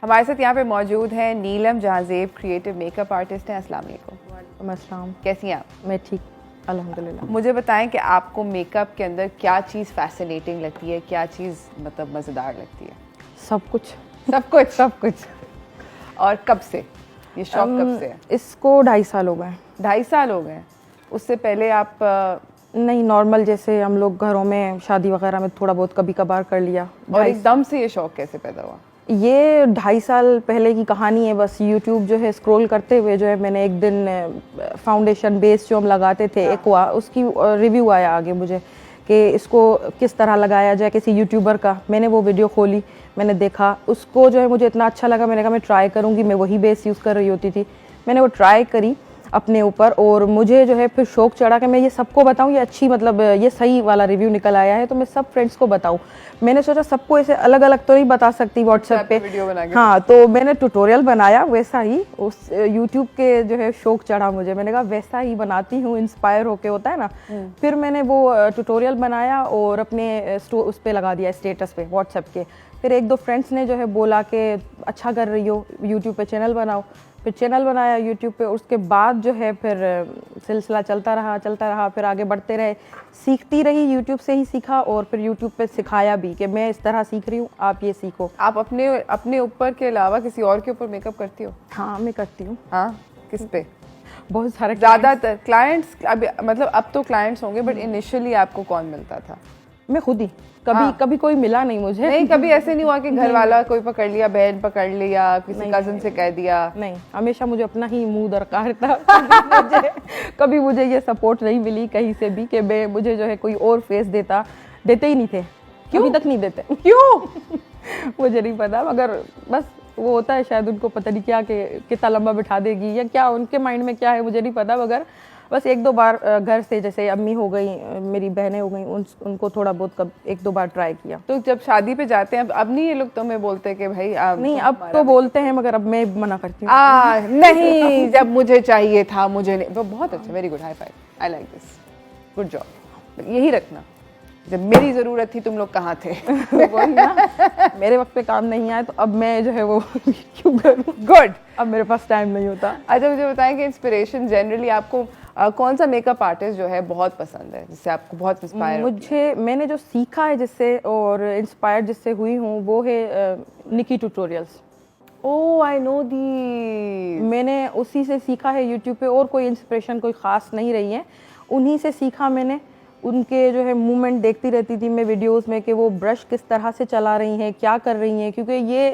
हमारे साथ यहाँ पे मौजूद हैं नीलम जहांजेब, क्रिएटिव मेकअप आर्टिस्ट हैं। अस्सलाम वालेकुम। वालेकुम अस्सलाम। कैसी हैं आप? मैं ठीक, अल्हम्दुलिल्लाह। मुझे बताएं कि आपको मेकअप के अंदर क्या चीज़ फैसिनेटिंग लगती है, क्या चीज़ मतलब मज़ेदार लगती है? सब कुछ। सब कुछ। सब कुछ। और कब से ये शौक कब से है? इसको 2.5 साल हो गए। 2.5 साल हो गए। उससे पहले आप नहीं, नॉर्मल जैसे हम लोग घरों में शादी वगैरह में थोड़ा बहुत कभी कभार कर लिया। और एकदम से ये शौक कैसे पैदा हुआ? ये 2.5 साल पहले की कहानी है। बस यूट्यूब जो है स्क्रॉल करते हुए जो है मैंने एक दिन फाउंडेशन बेस जो हम लगाते थे एक्वा, उसकी रिव्यू आया आगे मुझे कि इसको किस तरह लगाया जाए किसी यूट्यूबर का। मैंने वो वीडियो खोली, मैंने देखा, उसको जो है मुझे इतना अच्छा लगा, मैंने कहा मैं ट्राई करूँगी। मैं वही बेस यूज़ कर रही होती थी, मैंने वो ट्राई करी अपने ऊपर और मुझे जो है फिर शौक चढ़ा कि मैं ये सबको बताऊं, ये अच्छी मतलब ये सही वाला रिव्यू निकल आया है तो मैं सब फ्रेंड्स को बताऊं। मैंने सोचा सबको ऐसे अलग अलग तो नहीं बता सकती व्हाट्सएप पे वीडियो बना के। हाँ, तो मैंने ट्यूटोरियल बनाया वैसा ही। उस यूट्यूब के जो है शौक चढ़ा मुझे, मैंने कहा वैसा ही बनाती हूँ, इंस्पायर होके होता है ना। फिर मैंने वो ट्यूटोरियल बनाया और अपने उस पर लगा दिया, स्टेटस पे व्हाट्सएप के। फिर एक दो फ्रेंड्स ने जो है बोला कि अच्छा कर रही हो, यूट्यूब पे चैनल बनाओ। फिर चैनल बनाया यूट्यूब पे। उसके बाद जो है फिर सिलसिला चलता रहा, फिर आगे बढ़ते रहे, सीखती रही। यूट्यूब से ही सीखा और फिर यूट्यूब पे सिखाया भी कि मैं इस तरह सीख रही हूँ, आप ये सीखो। आप अपने ऊपर के अलावा किसी और के ऊपर मेकअप करती हो? हाँ, मैं करती हूँ। हाँ, किस पे? बहुत सारे ज़्यादातर क्लाइंट्स मतलब अब तो क्लाइंट्स होंगे, बट इनिशियली आपको कौन मिलता था? मैं खुद ही। कभी कोई मिला नहीं मुझे। नहीं, कभी ऐसे नहीं हुआ कि घर वाला कोई पकड़ लिया, बहन पकड़ लिया, किसी कजन से कह दिया? नहीं, हमेशा मुझे अपना ही मुंह दरकार था। कभी मुझे ये सपोर्ट नहीं मिली कहीं से भी कि मुझे जो है कोई और फेस देते ही नहीं थे। क्यों? अभी तक नहीं देते। क्यों? मुझे नहीं पता, मगर बस वो होता है शायद उनको पता नहीं क्या कि कितना लंबा बिठा देगी या क्या उनके माइंड में क्या है, मुझे नहीं पता। मगर बस एक दो बार घर से, जैसे अम्मी हो गई, मेरी बहनें हो गई, उनको थोड़ा बहुत एक दो बार ट्राई किया। तो जब शादी पे जाते हैं अब नहीं ये लोग तुम्हें बोलते कि भाई नहीं, अब तो बोलते हैं मगर अब मैं मना करती हूँ। नहीं, जब मुझे चाहिए था मुझे नहीं। वो बहुत अच्छा, very good, high five, I like this, good job. यही रखना, जब मेरी ज़रूरत थी तुम लोग कहाँ थे? वही ना, मेरे वक्त पे काम नहीं आया तो अब मैं जो है वो क्यों करूँ। गुड, अब मेरे पास टाइम नहीं होता। अच्छा मुझे बताएं कि इंस्पिरेशन जनरली आपको कौन सा मेकअप आर्टिस्ट जो है बहुत पसंद है, जिससे आपको बहुत इंस्पायर? मैंने जो सीखा है जिससे और इंस्पायर जिससे हुई हूँ वो है निकी tutorials. Oh, I know the. मैंने उसी से सीखा है यूट्यूब पे, और कोई इंस्पिरेशन कोई ख़ास नहीं रही है, उन्हीं से सीखा मैंने। उनके जो है मूवमेंट देखती रहती थी मैं वीडियोस में कि वो ब्रश किस तरह से चला रही हैं, क्या कर रही हैं, क्योंकि ये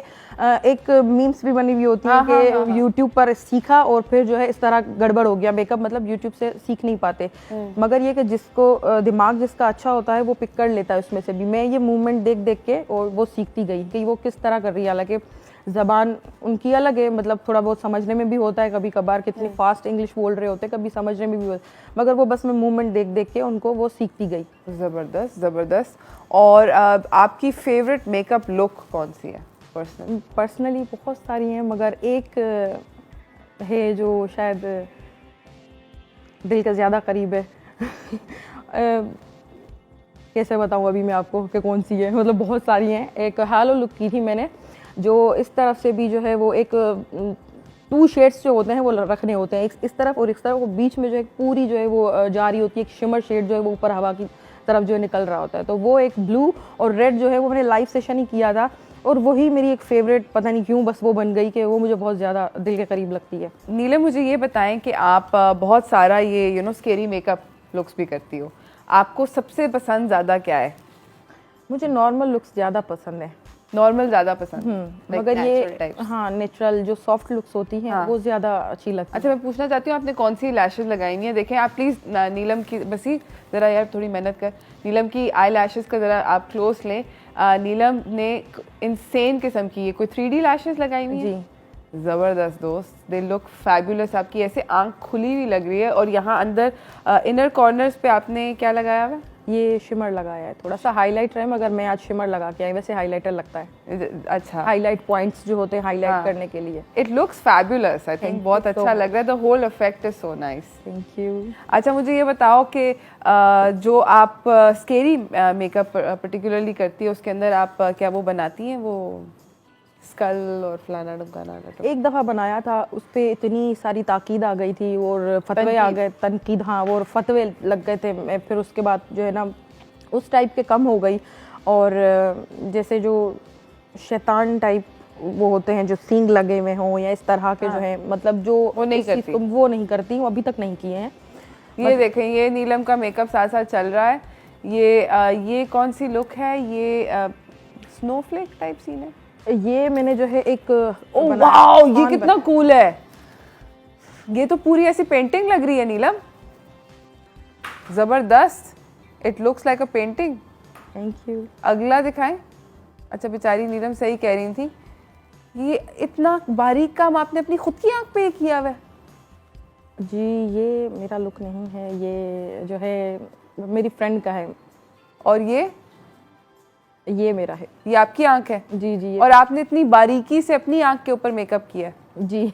एक मीम्स भी बनी हुई होती है कि यूट्यूब पर सीखा और फिर जो है इस तरह गड़बड़ हो गया मेकअप, मतलब यूट्यूब से सीख नहीं पाते। मगर ये कि जिसको दिमाग जिसका अच्छा होता है वो पिक कर लेता है उसमें से भी। मैं ये मूवमेंट देख देख के और वो सीखती गई कि वो किस तरह कर रही है। हालांकि ज़बान उनकी अलग है, मतलब थोड़ा बहुत समझने में भी होता है कभी कभार, कितनी फास्ट इंग्लिश बोल रहे होते हैं, कभी समझने में भी होता है, मगर वो बस मैं मूवमेंट देख देख के उनको वो सीखती गई। ज़बरदस्त, ज़बरदस्त। और आपकी फेवरेट मेकअप लुक कौन सी है पर्सनली? बहुत सारी हैं, मगर एक है जो शायद दिल के ज़्यादा करीब है। कैसे बताऊँ अभी मैं आपको कि कौन सी है, मतलब बहुत सारी हैं। एक हालो लुक की थी मैंने, जो इस तरफ से भी जो है वो एक 2 शेड्स जो होते हैं वो रखने होते हैं, इस तरफ और इस तरफ, वो बीच में जो है पूरी जो है वो जा रही होती है, एक शिमर शेड जो है वो ऊपर हवा की तरफ जो है निकल रहा होता है। तो वो एक ब्लू और रेड जो है वो मैंने लाइव सेशन ही किया था, और वही मेरी एक फेवरेट, पता नहीं क्यों बस वो बन गई कि वो मुझे बहुत ज़्यादा दिल के करीब लगती है। नीलम, मुझे ये बताएं कि आप बहुत सारा ये स्केरी मेकअप लुक्स भी करती हो, आपको सबसे पसंद ज़्यादा क्या है? मुझे नॉर्मल लुक्स ज़्यादा पसंद है। नॉर्मल ज़्यादा पसंद? मगर ये हाँ, नेचुरल जो सॉफ्ट लुक्स होती हैं वो ज़्यादा अच्छी लगती है। अच्छा, मैं पूछना चाहती हूँ आपने कौन सी लैशेस लगाई हैं? देखें आप प्लीज़ नीलम की, बस ही ज़रा यार थोड़ी मेहनत कर, नीलम की आई लैशेस का ज़रा आप क्लोज लें। नीलम ने इंसेन किस्म की ये कोई 3D लैशेस लगाई हुई हैं। ज़बरदस्त दोस्त, दे लुक फैबुलस। आपकी ऐसे आंख खुली हुई लग रही है, और यहाँ अंदर इनर कॉर्नर्स पे आपने क्या लगाया हुआ? ये शिमर लगाया है, थोड़ा सा हाईलाइटर है, मगर मैं आज शिमर लगा के आई, वैसे हाईलाइटर लगता है। अच्छा, हाईलाइट पॉइंट्स जो होते हैं हाईलाइट करने के लिए। It looks fabulous, I think बहुत अच्छा लग रहा है, the whole effect is so nice. Thank you. अच्छा, मुझे ये बताओ कि जो आप स्केरी मेकअप पर्टिकुलरली करती है, उसके अंदर आप क्या वो बनाती हैं, वो स्कल और फलाना ढुमकाना। एक दफ़ा बनाया था, उस पर इतनी सारी ताकीद आ गई थी और फतवे आ गए, तनकीद, हाँ, वो फतवे लग गए थे। मैं फिर उसके बाद जो है ना उस टाइप के कम हो गई। और जैसे जो शैतान टाइप वो होते हैं जो सींग लगे हुए हों या इस तरह के जो है, मतलब जो वो नहीं इस चीज़ करती। को वो नहीं करती हूँ, अभी तक नहीं किए हैं। ये देखें, ये नीलम का मेकअप साथ साथ चल रहा है। ये कौन सी लुक है? ये स्नोफ्लेक टाइप सीन है। ये मैंने जो है एक ओह वाओ, ये कितना कूल है। ये तो पूरी ऐसी पेंटिंग लग रही है नीलम, जबरदस्त। It looks like a painting. Thank you. अगला दिखाएं। अच्छा, बेचारी नीलम सही कह रही थी, ये इतना बारीक काम आपने अपनी खुद की आंख पे किया हुआ है। जी, ये मेरा लुक नहीं है, ये जो है मेरी फ्रेंड का है। और ये मेरा है। ये आपकी आंख है? जी जी। और आपने इतनी बारीकी से अपनी आंख के ऊपर मेकअप किया है? जी।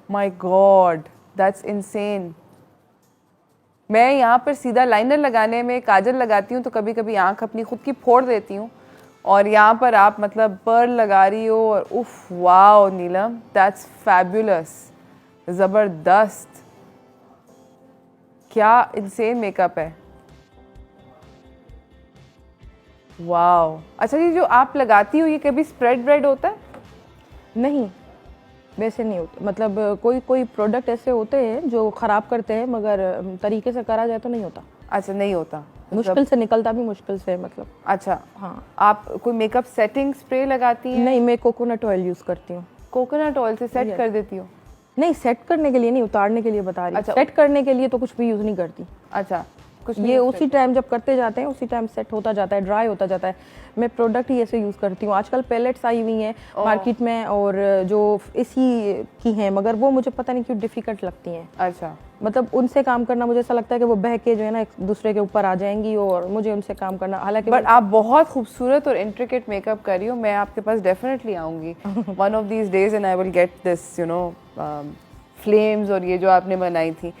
My God, that's insane. मैं यहाँ पर सीधा लाइनर लगाने में काजल लगाती हूँ तो कभी कभी आंख अपनी खुद की फोड़ देती हूँ, और यहाँ पर आप मतलब पर्ल लगा रही हो। और उफ, वाओ नीलम, दैट्स फैबुलस, ज़बरदस्त। क्या इनसेन मेकअप है। वाओ। अच्छा, ये जो आप लगाती हो ये कभी स्प्रेड ब्रेड होता है? नहीं, वैसे नहीं होता। मतलब कोई कोई प्रोडक्ट ऐसे होते हैं जो ख़राब करते हैं, मगर तरीके से करा जाए तो नहीं होता। अच्छा, नहीं होता। मुश्किल से निकलता भी मुश्किल से, मतलब। अच्छा, हाँ। आप कोई मेकअप सेटिंग स्प्रे लगाती हैं? नहीं, मैं कोकोनट ऑयल यूज़ करती हूँ। कोकोनट ऑयल से सेट कर देती हो? नहीं, सेट करने के लिए नहीं, उतारने के लिए बता रही हूँ। अच्छा। सेट करने के लिए तो कुछ भी यूज़ नहीं करती। अच्छा, कुछ ये उसी टाइम जब करते जाते हैं उसी टाइम सेट होता जाता है, ड्राई होता जाता है। मैं प्रोडक्ट ही ऐसे यूज़ करती हूँ। आजकल पैलेट्स आई हुई हैं मार्केट में, और जो इसी की हैं, मगर वो मुझे पता नहीं क्यों डिफ़िकल्ट लगती हैं। अच्छा, मतलब उनसे काम करना मुझे ऐसा लगता है कि वो बह के जो है ना एक दूसरे के ऊपर आ जाएंगी, और मुझे उनसे काम करना, हालांकि बट आप बहुत खूबसूरत और इंट्रिकेट मेकअप कर रही हो। मैं आपके पास डेफिनेटली आऊँगी one of these days and I will get this, you know, flames और ये जो आपने बनाई थी।